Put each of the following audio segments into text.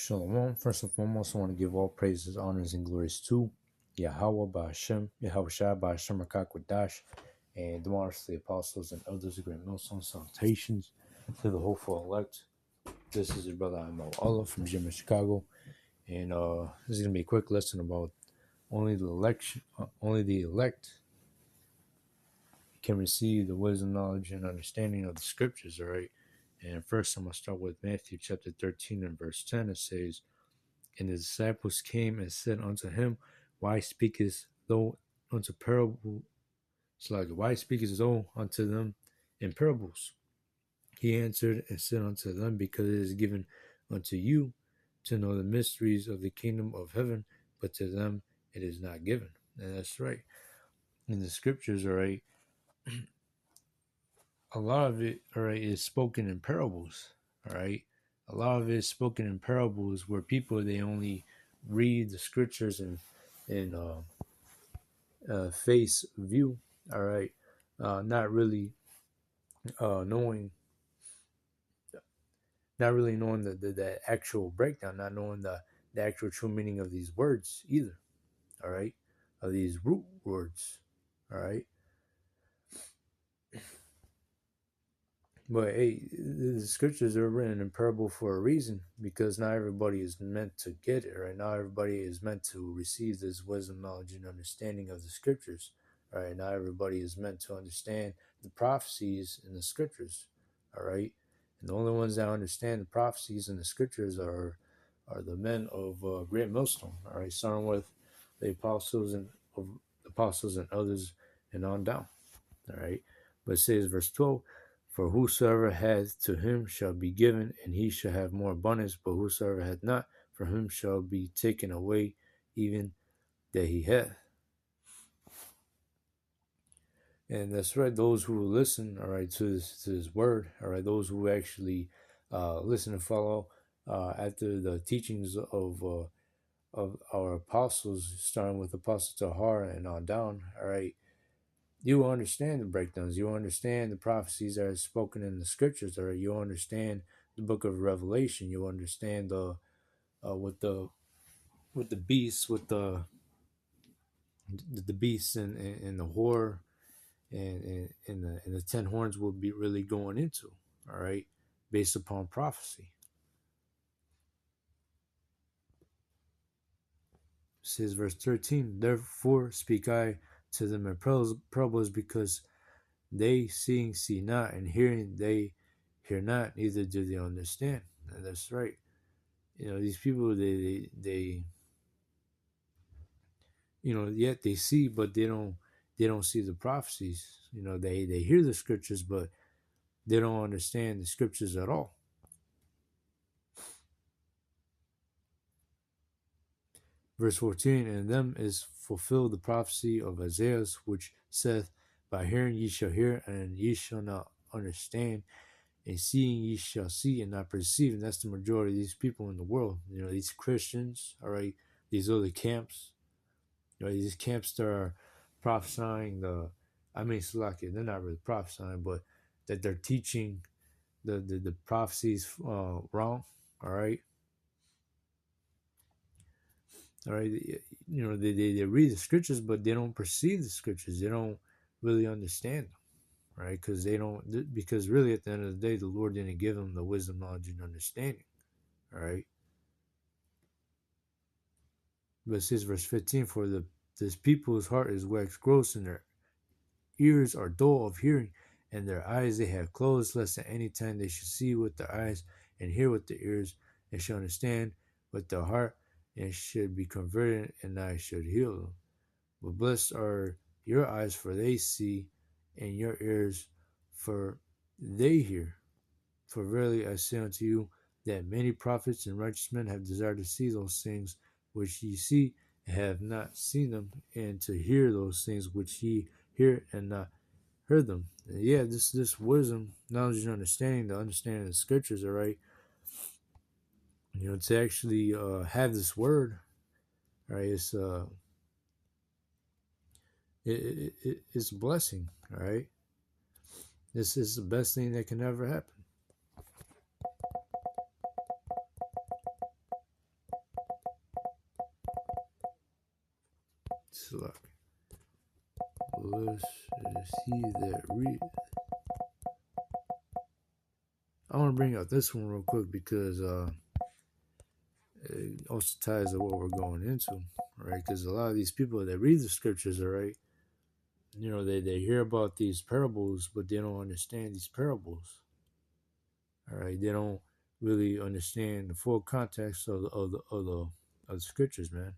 Shalom. First and foremost, I want to give all praises, honors, and glories to Yahweh Ba'Hashem, Yahweh Shai Ba'Hashem Rakakwadash, and the honors to the apostles and others, the great millstone salutations to the hopeful elect. This is your brother Imo Allah from Jim in Chicago, and this is gonna be a quick lesson about only the elect can receive the wisdom, knowledge, and understanding of the scriptures. All right. And first, I'm gonna start with Matthew chapter 13 and verse 10. It says, "And the disciples came and said unto him, Why speakest thou unto parables? Why speakest thou unto them in parables? He answered and said unto them, Because it is given unto you to know the mysteries of the kingdom of heaven, but to them it is not given." And that's right. In the scriptures, all right, a lot of it, all right, is spoken in parables, all right. A lot of it is spoken in parables where people, they only read the scriptures in face view, all right, not really knowing, the actual breakdown, not knowing the actual true meaning of these words either, all right, of these root words, all right. But hey, the scriptures are written in parable for a reason, because not everybody is meant to get it, right? Not everybody is meant to receive this wisdom, knowledge, and understanding of the scriptures, right? Not everybody is meant to understand the prophecies in the scriptures, all right? And the only ones that understand the prophecies in the scriptures are the men of Great Millstone, all right? Starting with the apostles and others, and on down, all right? But it says, verse 12. For whosoever hath, to him shall be given, and he shall have more abundance. But whosoever hath not, from him shall be taken away even that he hath. And that's right. Those who listen, all right, to this word, all right, those who actually listen and follow after the teachings of our apostles, starting with Apostle Tahar and on down, all right. You will understand the breakdowns. You will understand the prophecies that are spoken in the scriptures. Or you'll understand the book of Revelation. You'll understand the with the beasts, with the beasts and the horror and the 10 horns will be really going into. All right, based upon prophecy. It says verse 13. Therefore speak I to them in parables, because they seeing see not, and hearing they hear not, neither do they understand. And that's right. These people, they yet they see, but they don't see the prophecies. They hear the scriptures, but they don't understand the scriptures at all. Verse 14, and in them is fulfilled the prophecy of Isaiah, which saith, By hearing ye shall hear, and ye shall not understand, and seeing ye shall see and not perceive. And that's the majority of these people in the world. These Christians, all right, these other camps, these camps that are prophesying Salaki, they're not really prophesying, but that they're teaching the prophecies wrong, all right. All right, they read the scriptures, but they don't perceive the scriptures. They don't really understand them, right? Because really at the end of the day, the Lord didn't give them the wisdom, knowledge, and understanding, all right. But it says verse 15, for this people's heart is waxed gross, and their ears are dull of hearing, and their eyes they have closed, lest at any time they should see with their eyes, and hear with their ears, and should understand with their heart, and should be converted, and I should heal them. But blessed are your eyes, for they see, and your ears, for they hear. For verily I say unto you, that many prophets and righteous men have desired to see those things which ye see, and have not seen them, and to hear those things which ye hear, and not heard them. And yeah, this wisdom, knowledge, and understanding, the understanding of the scriptures, all right. To actually have this word, all right, it's a blessing, all right. This is the best thing that can ever happen. Salak. Blessed is he that read. I want to bring out this one real quick because it also ties to what we're going into, right? Because a lot of these people that read the scriptures, all right, they hear about these parables, but they don't understand these parables. All right, they don't really understand the full context of the scriptures, man.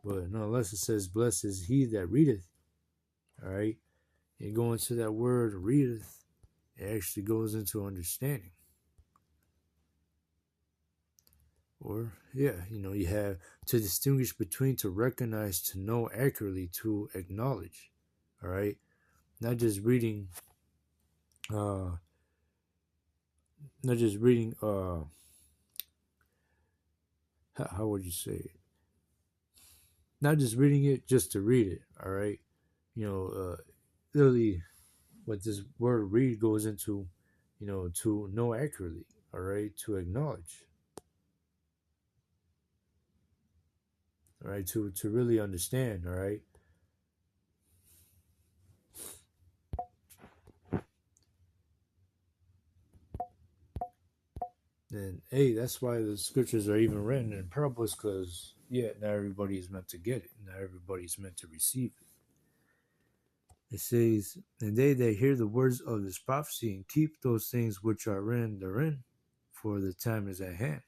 But nonetheless, it says, "Blessed is he that readeth." All right, and go into that word "readeth," it actually goes into understanding. Or you have to distinguish between, to recognize, to know accurately, to acknowledge. All right, not just reading. Not just reading. How would you say it? Not just reading it just to read it. All right, literally, what this word "read" goes into, to know accurately. All right, to acknowledge. All right, to really understand. All right. And hey, that's why the scriptures are even written in parables, because not everybody is meant to get it, not everybody's meant to receive it. It says, "And they that hear the words of this prophecy and keep those things which are written therein, for the time is at hand."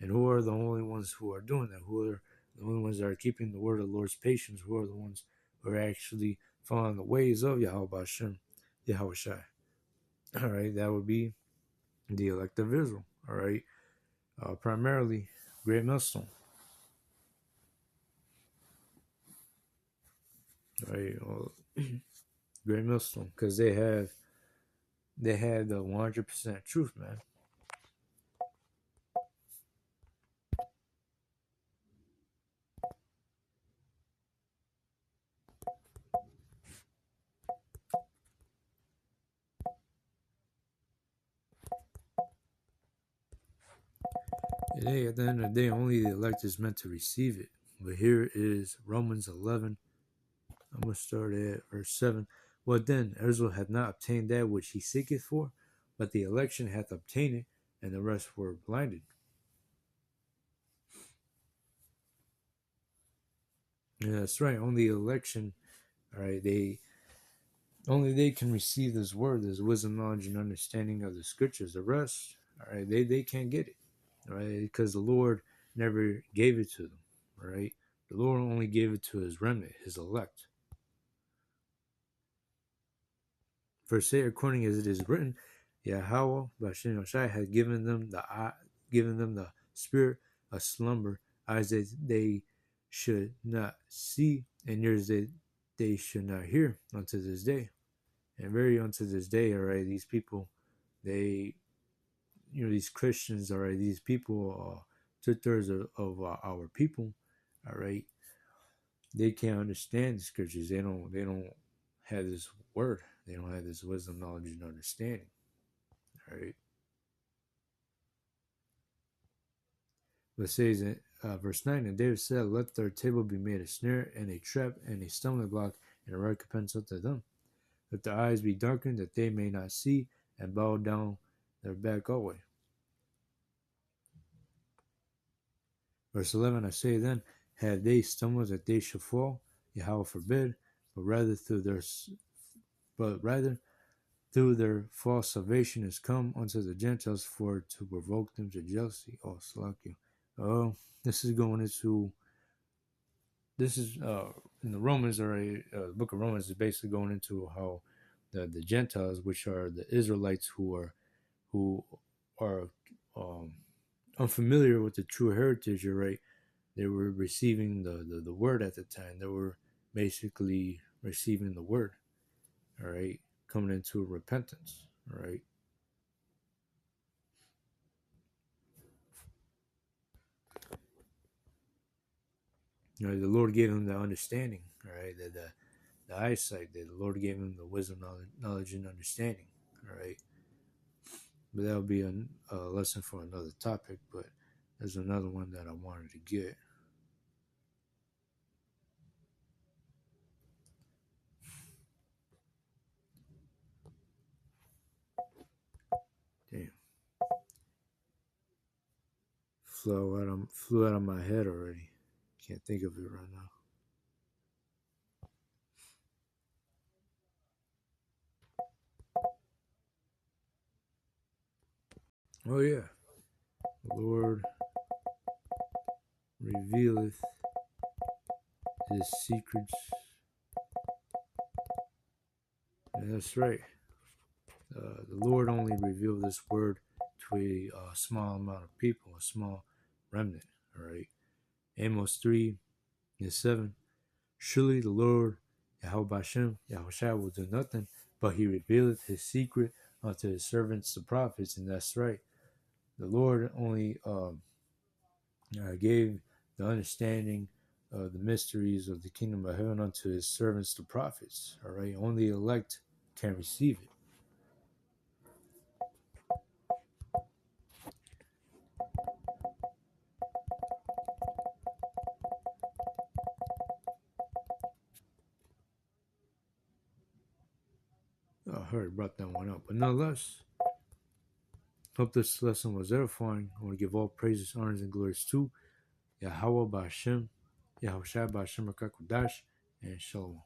And who are the only ones who are doing that? Who are the only ones that are keeping the word of the Lord's patience? Who are the ones who are actually following the ways of Yahweh Hashem, Yahweh Shai? All right, that would be the elect of Israel. All right. Primarily Great Millstone, right? Great Millstone, because they had the 100% truth, man. And hey, at the end of the day, only the elect is meant to receive it. But here is Romans 11. I'm going to start at verse 7. "What then? Israel hath not obtained that which he seeketh for, but the election hath obtained it, and the rest were blinded." Yeah, that's right. Only election, all right, only they can receive this word, this wisdom, knowledge, and understanding of the scriptures. The rest, all right, they can't get it, right? Because the Lord never gave it to them, right? The Lord only gave it to his remnant, his elect. For say, according as it is written, Yahweh Bashem Yoshai had given them the spirit of slumber, eyes that they should not see, and ears that they should not hear, unto this day. And very unto this day, all right, these people, they, these Christians, all right, these people, 2/3 of our people, all right, they can't understand the scriptures. They don't have this word. They don't have this wisdom, knowledge, and understanding. All right. But it says in verse 9, "And David said, Let their table be made a snare and a trap and a stumbling block and a recompense unto them. Let their eyes be darkened that they may not see, and bow down their back always." Verse 11, "I say then, have they stumbled that they should fall? Yahweh forbid, but rather through their false salvation is come unto the Gentiles, for to provoke them to jealousy." Oh, Salakia. Oh, this is in the Romans, or the book of Romans is basically going into how the Gentiles, which are the Israelites who are unfamiliar with the true heritage, right? They were receiving the word at the time. They were basically receiving the word, all right, coming into repentance, all right. The Lord gave them the understanding, all right, the eyesight. The Lord gave them the wisdom, knowledge, and understanding, all right. But that would be a lesson for another topic. But there's another one that I wanted to get. flew out of my head already. Can't think of it right now. Oh yeah. The Lord revealeth his secrets. And that's right. The Lord only revealed this word to a small amount of people, a small remnant. All right. Amos 3:7. Surely the Lord Yahweh Hashem, Yahushua will do nothing, but he revealeth his secret unto his servants the prophets. And that's right. The Lord only gave the understanding of the mysteries of the kingdom of heaven unto his servants the prophets. All right. Only the elect can receive it. I heard brought that one up, but nonetheless, hope this lesson was edifying. I want to give all praises, honors, and glories to Yahweh Ba'Shem, Yahushua Ba'Shem Rakakwadash, and Shalom.